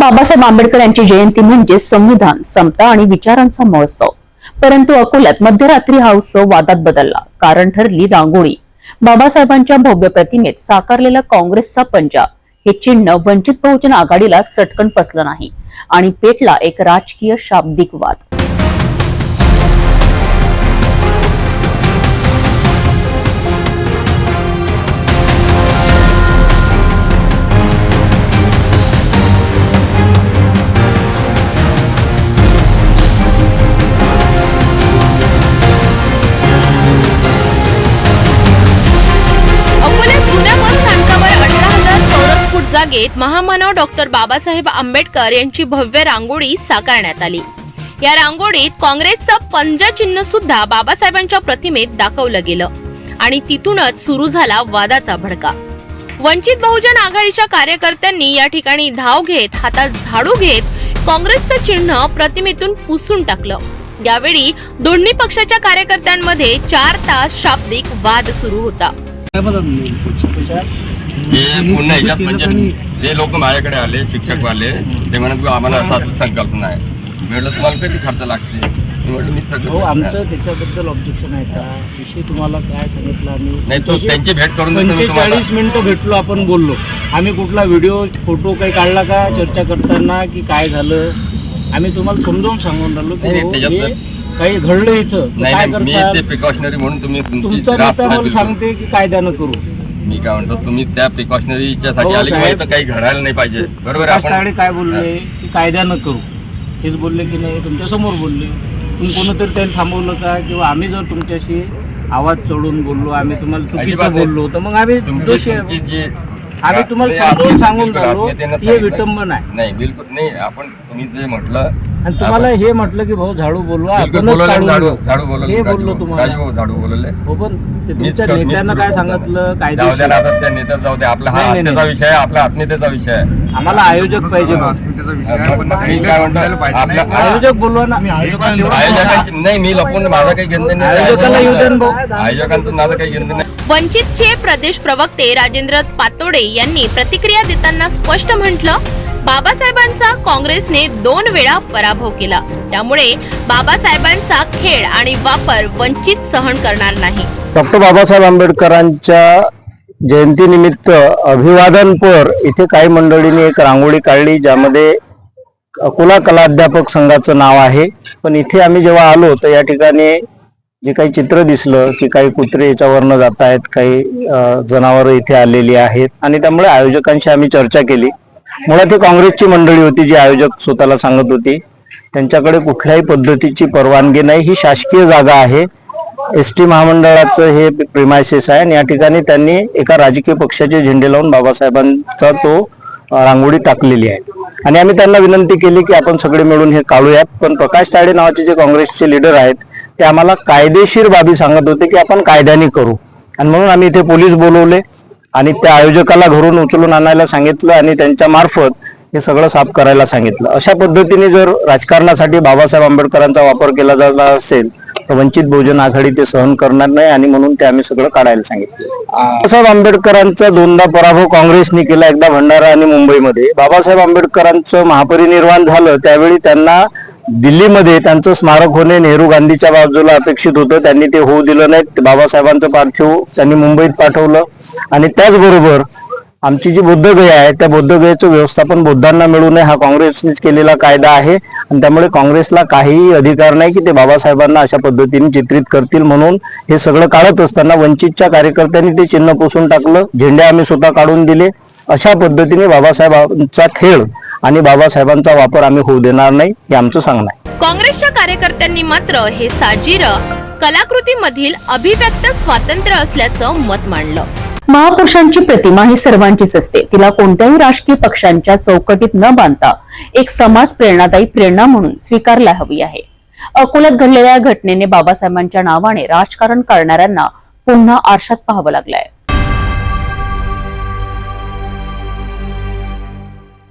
बाबासाहेब आंबेडकर यांची जयंती म्हणजे संविधान, समता आणि विचारांचा महोत्सव. परंतु अकोल्यात मध्यरात्री हा उत्सव वादात बदलला. कारण ठरली रांगोळी. बाबासाहेबांच्या भव्य प्रतिमेत साकारलेला काँग्रेसचा पंजा हे चिन्ह वंचित बहुजन आघाडीला चटकन पसलं नाही आणि पेटला एक राजकीय शाब्दिक वाद. जागेत महामानव डॉक्टर बाबासाहेब आंबेडकर यांची भव्य रांगोळी साकारण्यात आली. या रांगोळीत काँग्रेसचं पंजा चिन्ह सुद्धा बाबासाहेबांच्या प्रतिमेत दाखवलं गेलं आणि तिथूनच सुरू झाला वादाचा भडका. वंचित बहुजन आघाडीच्या कार्यकर्त्यांनी या ठिकाणी धाव घेत हातात झाडू घेत काँग्रेसचं चिन्ह प्रतिमेतून पुसून टाकलं. यावेळी दोन्ही पक्षाच्या कार्यकर्त्यांमध्ये 4 तास शाब्दिक वाद सुरू होता. हे पुन्हा ह्याच्यात म्हणजे जे लोक माझ्याकडे आले, शिक्षक वाले, ते म्हणत आम्हाला असं संकल्पना आहे. म्हटलं तुम्हाला कधी खर्च लागते? म्हटलं मी सगळं आमचं त्याच्याबद्दल ऑब्जेक्शन आहे का विषय तुम्हाला काय सांगितलं आम्ही? नाही, तो त्यांची भेट करून 45 मिनिटं भेटलो, आपण बोललो. आम्ही कुठला व्हिडिओ फोटो काही काढला का चर्चा करताना की काय झालं? आम्ही तुम्हाला समजावून सांगून राहिलो की काही घडलं इथं. मी ते प्रिकॉशनरी म्हणून तुम्ही तुमचा नेता मला सांगते की कायद्यानं करू. मी काय म्हणतो, तुम्ही त्या प्रिकॉशनरीच्या साठी आले की काही घडायला नाही पाहिजे. बरोबर आहे. आपण काय बोलले की कायद्यानं करू हेच बोलले की नाही? तुमच्या समोर बोलले. तुम्ही कोणतरी त्याला थांबवलं का? किंवा आम्ही जर तुमच्याशी आवाज चढून बोललो, आम्ही तुम्हाला चुकीचं बोललो तर मग आम्ही दोषी आम्ही तुम्हाला समजून सांगून राहिलो. हे विटंबन आहे. नाही, बिलकुल नाही. आपण तुम्ही जे म्हटलं आणि तुम्हाला हे म्हटलं की भाऊ झाडू बोलवा, झाडू बोललो. हे बोललो तुम्हाला झाडू बोलले. हो, पण तुमच्या नेत्यानं काय सांगितलं? कायदा त्या नेत्यात जाऊ दे. आपला हा हत्येचा विषय आहे, आपला आत्मीयतेचा विषय आहे. आम्हाला आयोजक पाहिजे. आयोजक बोलवा ना. आयोजकांची नाही, मी लपून माझा काही घेणं नाही. आयोजकांचं माझं काही घेणं नाही. वंचितचे प्रदेश प्रवक्ते राजेंद्र पातोडे यांनी प्रतिक्रिया देताना स्पष्ट म्हटलं, बाबासाहेबांचा काँग्रेसने 2 वेळा पराभव केला. त्यामुळे बाबासाहेबांचा खेळ आणि वापर वंचित सहन करणार नाही. डॉक्टर बाबासाहेब आंबेडकरांच्या जयंतीनिमित्त अभिवादनपर इथे काही मंडळींनी एक रांगोळी काढली, ज्यामध्ये अकोला कला अध्यापक संघाचं नाव आहे. पण इथे आम्ही जेव्हा आलो तर या ठिकाणी जे काही चित्र दिसलं की काही कुत्रे याच्यावरनं जात आहेत, काही जनावरं इथे आलेली आहेत आणि त्यामुळे आयोजकांशी आम्ही चर्चा केली. मुळात ही काँग्रेसची मंडळी होती जी आयोजक स्वतःला सांगत होती. त्यांच्याकडे कुठल्याही पद्धतीची परवानगी नाही. ही शासकीय जागा आहे. एसटी महामंडळाचं हे प्रिमायसेस आहे आणि या ठिकाणी त्यांनी एका राजकीय पक्षाचे झेंडे लावून बाबासाहेबांचा तो रांगोळी टाकलेली आहे. आणि आम्ही त्यांना विनंती केली की आपण सगळे मिळून हे काढूयात. पण प्रकाश तायडे नावाचे जे काँग्रेसचे लीडर आहेत ते आम्हाला कायदेशीर बाबी सांगत होते की आपण कायद्याने करू. आणि म्हणून आम्ही इथे पोलीस बोलवले आणि त्या आयोजकाला घरून उचलून आणायला सांगितलं आणि त्यांच्या मार्फत हे सगळं साफ करायला सांगितलं. अशा पद्धतीने जर राजकारणासाठी बाबासाहेब आंबेडकरांचा वापर केला जात असेल तर वंचित बहुजन आघाडी ते सहन करणार नाही आणि म्हणून ते आम्ही सगळं काढायला सांगितलं. बाबासाहेब आंबेडकरांचा 2दा पराभव काँग्रेसने केला, एकदा भंडारा आणि मुंबईमध्ये. बाबासाहेब आंबेडकरांचं महापरिनिर्वाण झालं त्यावेळी त्यांना दिल्लीमध्ये त्यांचं स्मारक होणे नेहरू गांधीच्या बाजूला अपेक्षित होतं. त्यांनी ते होऊ दिलं नाही. बाबासाहेबांचं पार्थिव त्यांनी मुंबईत पाठवलं आणि त्याचबरोबर आमची जी बुद्धगया आहे त्या बुद्धगयेचं व्यवस्थापन बुद्धांना मिळू नये हा काँग्रेसनेच केलेला कायदा आहे आणि त्यामुळे काँग्रेसला काहीही अधिकार नाही की ते बाबासाहेबांना अशा पद्धतीने चित्रित करतील. म्हणून हे सगळं काढत असताना वंचितच्या कार्यकर्त्यांनी ते चिन्ह पुसून टाकलं. झेंडे आम्ही स्वतः काढून दिले. अशा पद्धतीने बाबासाहेबांचा खेळ आणि बाबासाहेबांचा वापर आम्ही होऊ देणार नाही हे आमचं सांगणं आहे. काँग्रेसच्या कार्यकर्त्यांनी मात्र हे साजिरं कलाकृतीमधील अभिव्यक्त स्वातंत्र्य असल्याचं मत मांडलं. महापुरुषांची प्रतिमा ही सर्वांचीच असते. तिला कोणत्याही राजकीय पक्षांच्या चौकटीत न बांधता एक समाज प्रेरणादायी प्रेरणा म्हणून स्वीकारला हवी आहे. अकोल्यात घडलेल्या घटनेने बाबासाहेबांच्या नावाने राजकारण करणाऱ्यांना पुन्हा आरशात पाहावं लागलंय.